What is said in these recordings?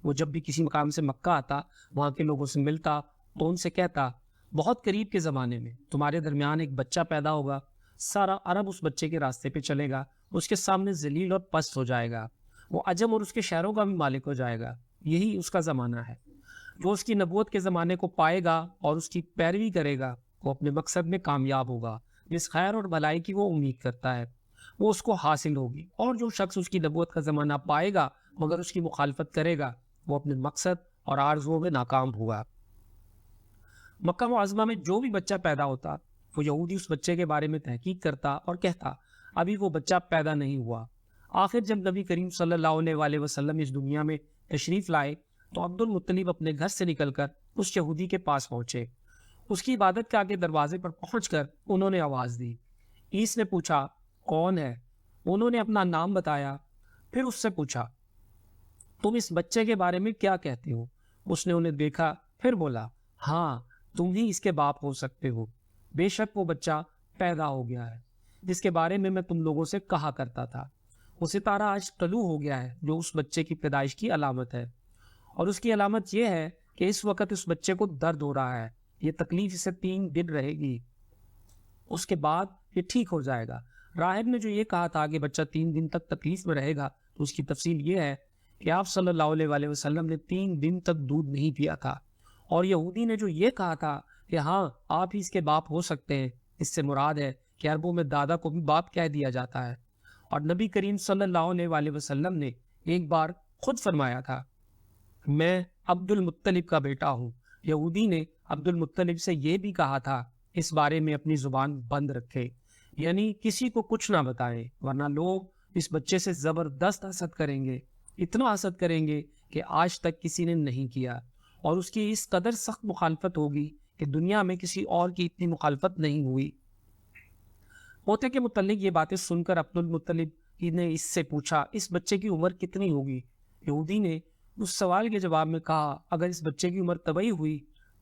وہ جب بھی کسی مقام سے مکہ آتا، وہاں کے لوگوں سے ملتا تو ان سے کہتا بہت قریب کے زمانے میں تمہارے درمیان ایک بچہ پیدا ہوگا، سارا عرب اس بچے کے راستے پہ چلے گا، اس کے سامنے ذلیل اور پست ہو جائے گا، وہ عجم اور اس کے شہروں کا بھی مالک ہو جائے گا۔ یہی اس کا زمانہ ہے۔ جو اس کی نبوت کے زمانے کو پائے گا اور اس کی پیروی کرے گا وہ اپنے مقصد میں کامیاب ہوگا۔ جس خیر اور بھلائی کی وہ امید کرتا ہے وہ اس کو حاصل ہوگی، اور جو شخص اس کی نبوت کا زمانہ پائے گا مگر اس کی مخالفت کرے گا وہ اپنے مقصد اور آرزوؤں میں ناکام ہوگا۔ مکہ معظمہ میں جو بھی بچہ پیدا ہوتا وہ یہودی اس بچے کے بارے میں تحقیق کرتا اور کہتا ابھی وہ بچہ پیدا نہیں ہوا۔ آخر جب نبی کریم صلی اللہ علیہ وآلہ وسلم اس دنیا میں تشریف لائے تو عبد المطلب اپنے گھر سے نکل کر اس یہودی کے پاس پہنچے۔ اس کی عبادت کے آگے دروازے پر پہنچ کر انہوں نے آواز دی۔ عیس نے پوچھا کون ہے؟ انہوں نے اپنا نام بتایا۔ پھر اس سے پوچھا تم اس بچے کے بارے میں کیا کہتے ہو؟ اس نے انہیں دیکھا پھر بولا ہاں تم ہی اس کے باپ ہو سکتے ہو، بے شک وہ بچہ پیدا ہو گیا ہے جس کے بارے میں تم لوگوں سے کہا کرتا تھا۔ وہ ستارہ آج طلوع ہو گیا ہے جو اس بچے کی پیدائش کی علامت ہے، اور اس کی علامت یہ ہے کہ اس وقت اس بچے کو درد ہو رہا ہے، یہ تکلیف اسے 3 دن رہے گی، اس کے بعد یہ ٹھیک ہو جائے گا۔ راہب نے جو یہ کہا تھا کہ بچہ 3 دن تک تکلیف میں رہے گا تو اس کی تفصیل یہ ہے کہ آپ صلی اللہ علیہ وآلہ وسلم نے 3 دن تک دودھ نہیں پیا تھا، اور یہودی نے جو یہ کہا تھا کہ ہاں آپ ہی اس کے باپ ہو سکتے ہیں، اس سے مراد ہے کہ عربوں میں دادا کو بھی باپ کہہ دیا جاتا ہے۔ اور نبی کریم صلی اللہ علیہ وآلہ وسلم نے ایک بار خود فرمایا تھا میں عبد المطلب کا بیٹا ہوں۔ یہودی نے عبد المطلب سے یہ بھی کہا تھا اس بارے میں اپنی زبان بند رکھے، یعنی کسی کو کچھ نہ بتائیں ورنہ لوگ اس بچے سے زبردست حسد کریں گے، اتنا حسد کریں گے کہ آج تک کسی نے نہیں کیا، اور اس کی اس قدر سخت مخالفت ہوگی کہ دنیا میں کسی اور کی اتنی مخالفت نہیں ہوئی۔ پوتے کے متعلق یہ باتیں سن کر عبد المطلب نے اس سے پوچھا اس بچے کی عمر کتنی ہوگی؟ یہودی نے اس سوال کے جواب میں کہا اگر اس بچے کی عمر طبی ہوئی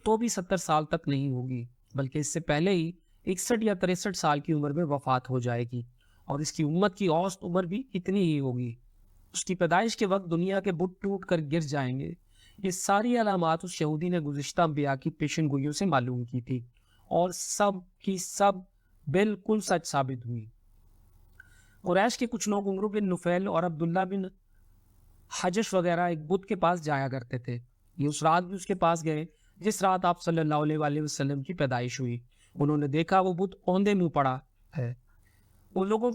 تو بھی 70 سال تک نہیں ہوگی، بلکہ اس سے پہلے ہی 61 یا 63 سال کی عمر میں وفات ہو جائے گی، اور اس کی امت کی اوسط عمر بھی اتنی ہی ہوگی۔ اس کی پیدائش کے وقت دنیا کے بت ٹوٹ کر گر جائیں گے۔ یہ ساری علامات اس یہودی نے گزشتہ انبیاء کی پیشن گوئیوں سے معلوم کی تھی، اور سب کی سب بالکل سچ ثابت ہوئی۔ قریش کے کچھ لوگ عمرو بن نفیل اور عبداللہ بن حجش وغیرہ ایک بت کے پاس جایا کرتے تھے۔ یہ اس رات بھی اس کے پاس گئے جس رات آپ صلی اللہ علیہ وآلہ وسلم کی پیدائش ہوئی۔ انہوں نے دیکھا وہ بت اوندے منہ پڑا ہے۔ ان لوگوں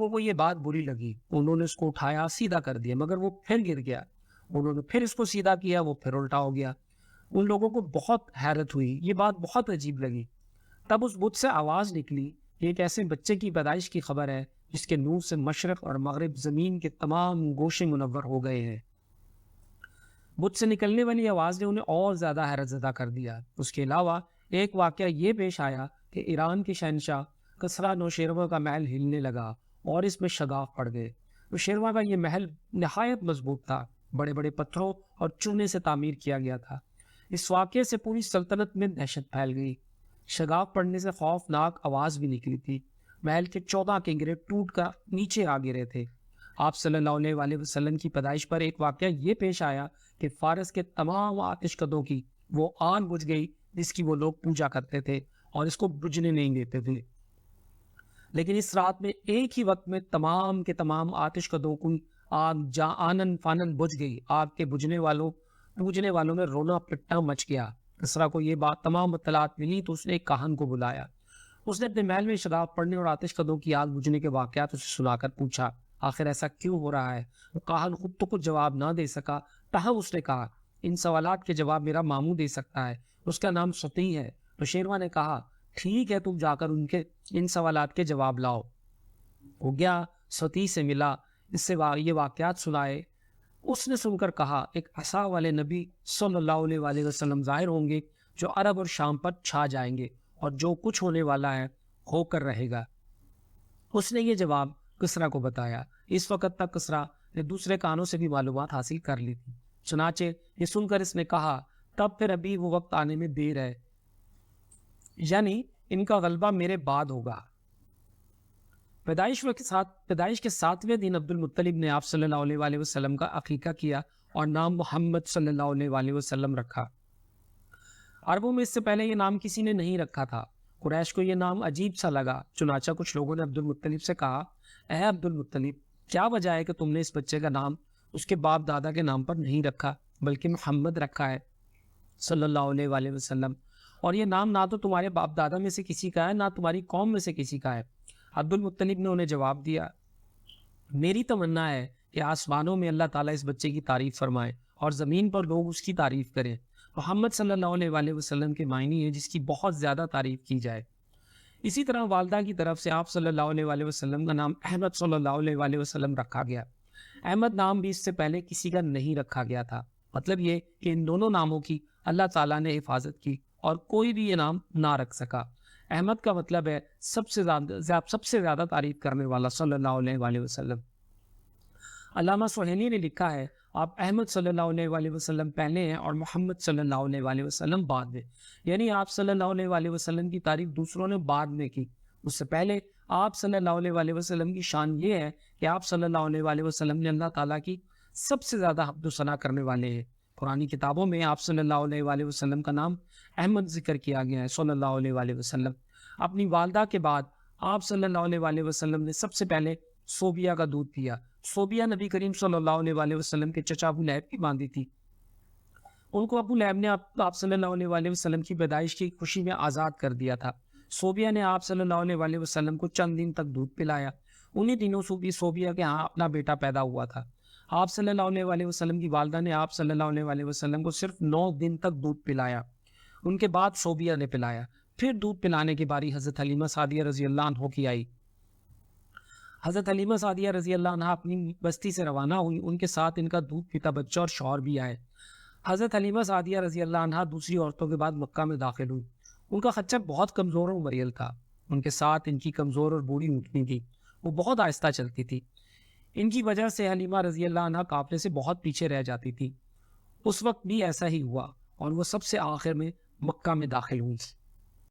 کو یہ بات بری لگی، انہوں نے اس کو اٹھایا سیدھا کر دیا مگر وہ پھر گر گیا، انہوں نے پھر اس کو سیدھا کیا وہ پھر الٹا ہو گیا۔ ان لوگوں کو بہت حیرت ہوئی، یہ بات بہت عجیب لگی۔ تب اس بت سے آواز نکلی یہ ایک ایسے بچے کی پیدائش کی خبر ہے جس کے نور سے مشرق اور مغرب زمین کے تمام گوشے منور ہو گئے ہیں۔ بت سے نکلنے والی آواز نے انہیں اور زیادہ حیرت زدہ کر دیا۔ اس کے علاوہ ایک واقعہ یہ پیش آیا کہ ایران کے شہنشاہ کسریٰ نوشیروان کا محل ہلنے لگا اور اس میں شگاف پڑ گئے۔ نوشیروان کا یہ محل نہایت مضبوط تھا، بڑے بڑے پتھروں اور چونے سے تعمیر کیا گیا تھا۔ اس واقعے سے پوری سلطنت میں دہشت پھیل گئی۔ شگاف پڑنے سے خوفناک آواز بھی نکلی تھی۔ محل کے 14 کنگرے ٹوٹ کر نیچے آ گرے تھے۔ آپ صلی اللہ علیہ وآلہ وسلم کی پیدائش پر ایک واقعہ یہ پیش آیا کہ فارس کے تمام آتش کدوں کی وہ آگ بجھ گئی جس کی وہ لوگ پوجا کرتے تھے اور اس کو بجھنے نہیں دیتے تھے، لیکن اس رات میں ایک ہی وقت میں تمام کے تمام آتش کدوں کی آگ آنن فانن بجھ گئی۔ آگ کے پوجنے والوں میں رونا پٹا مچ گیا۔ کسریٰ کو یہ بات تمام اطلاعات ملی تو اس نے ایک کاہن کو بلایا۔ اس نے اپنے محل میں شگاف پڑنے اور آتش کدوں کی آگ بجھنے کے واقعات اسے سنا کر پوچھا آخر ایسا کیوں ہو رہا ہے؟ وہ کاہن خود تو کچھ جواب نہ دے سکا، تاہم اس نے کہا ان سوالات کے جواب میرا ماموں دے سکتا ہے، اس کا نام ستی ہے۔ نوشیروان نے کہا ٹھیک ہے تم جا کر ان سوالات کے جواب لاؤ۔ وہ گیا، ستی سے ملا، اس سے یہ واقعات سنائے۔ اس نے سن کر کہا ایک عصا والے نبی صلی اللہ علیہ وآلہ وسلم ظاہر ہوں گے جو عرب اور شام پر چھا جائیں گے، اور جو کچھ ہونے والا ہے ہو کر رہے گا۔ اس نے یہ جواب کسریٰ کو بتایا۔ اس وقت تک کسریٰ نے دوسرے کانوں سے بھی معلومات حاصل کر لی تھی، چنانچہ یہ سن کر اس نے کہا تب پھر ابھی وہ وقت آنے میں دیر ہے، یعنی ان کا غلبہ میرے بعد ہوگا۔ پیدائش کے 7ویں دن عبد المطلب نے آپ صلی اللہ علیہ وآلہ وسلم کا عقیقہ کیا اور نام محمد صلی اللہ علیہ وآلہ وسلم رکھا۔ عربوں میں اس سے پہلے یہ نام کسی نے نہیں رکھا تھا۔ قریش کو یہ نام عجیب سا لگا، چنانچہ کچھ لوگوں نے عبد المطلب سے کہا، اے عبد المطلب، کیا وجہ ہے کہ تم نے اس بچے کا نام اس کے باپ دادا کے نام پر نہیں رکھا بلکہ محمد رکھا ہے صلی اللہ علیہ وآلہ وسلم؟ اور یہ نام نہ تو تمہارے باپ دادا میں سے کسی کا ہے، نہ تمہاری قوم میں سے کسی کا ہے۔ عبد المطلب نے انہیں جواب دیا، میری تمنا ہے کہ آسمانوں میں اللہ تعالیٰ اس بچے کی تعریف فرمائے اور زمین پر لوگ اس کی تعریف کریں۔ محمد صلی اللہ علیہ وآلہ وسلم کے معنی ہے جس کی بہت زیادہ تعریف کی جائے۔ اسی طرح والدہ کی طرف سے آپ صلی اللہ علیہ وآلہ وسلم کا نام احمد صلی اللہ علیہ وآلہ وسلم رکھا گیا۔ احمد نام بھی اس سے پہلے کسی کا نہیں رکھا گیا تھا۔ مطلب یہ کہ ان دونوں ناموں کی اللہ تعالیٰ نے حفاظت کی اور کوئی بھی یہ نام نہ رکھ سکا۔ احمد کا مطلب ہے سب سے زیادہ تعریف کرنے والا صلی اللہ علیہ وآلہ وسلم۔ علامہ سہیلی نے لکھا ہے، آپ احمد صلی اللہ علیہ وآلہ وسلم پہلے ہیں اور محمد صلی اللہ علیہ وآلہ وسلم بعد میں، یعنی آپ صلی اللہ علیہ وآلہ وسلم کی تعریف دوسروں نے بعد میں کی۔ اس سے پہلے آپ صلی اللہ علیہ وآلہ وسلم کی شان یہ ہے کہ آپ صلی اللہ علیہ وآلہ وسلم نے اللہ تعالیٰ کی سب سے زیادہ حمد و ثنا کرنے والے ہیں۔ قرآن کتابوں میں آپ صلی اللہ علیہ وآلہ وسلم کا نام احمد ذکر کیا گیا ہے صلی اللہ علیہ وآلہ وسلم۔ اپنی والدہ کے بعد آپ صلی اللہ علیہ وآلہ وسلم نے سب سے پہلے صوبیہ کا دودھ پیا۔ صوبیہ نبی کریم صلی اللہ علیہ وآلہ وسلم کے چچا ابو لہب کی باندھی تھی۔ ان کو ابو لہب نے آپ صلی اللہ علیہ وآلہ وسلم کی پیدائش کی خوشی میں آزاد کر دیا تھا۔ صوبیہ نے آپ صلی اللہ علیہ وآلہ وسلم کو چند دن تک دودھ پلایا۔ انہی دنوں صوبیہ کے ہاں اپنا بیٹا پیدا ہوا تھا۔ آپ صلی اللہ علیہ وآلہ وسلم کی والدہ نے آپ صلی اللہ علیہ وآلہ وسلم کو صرف 9 دن تک دودھ پلایا۔ ان کے بعد صوبیہ نے پلایا۔ پھر دودھ پلانے کی باری حضرت حلیمہ سعدیہ رضی اللہ عنہ کی آئی۔ حضرت حلیمہ سعدیہ رضی اللہ عنہ اپنی بستی سے روانہ ہوئی، ان کے ساتھ ان کا دودھ پیتا بچہ اور شوہر بھی آئے۔ حضرت حلیمہ سعدیہ رضی اللہ عنہ دوسری عورتوں کے بعد مکہ میں داخل ہوئی۔ ان کا خچر بہت کمزور اور مریل تھا۔ ان کے ساتھ ان کی کمزور اور بوڑھی اونٹنی تھی، وہ بہت آہستہ چلتی تھی۔ ان کی وجہ سے حلیمہ رضی اللہ عنہ قافلے سے بہت پیچھے رہ جاتی تھی۔ اس وقت بھی ایسا ہی ہوا اور وہ سب سے آخر میں مکہ میں داخل ہوئی۔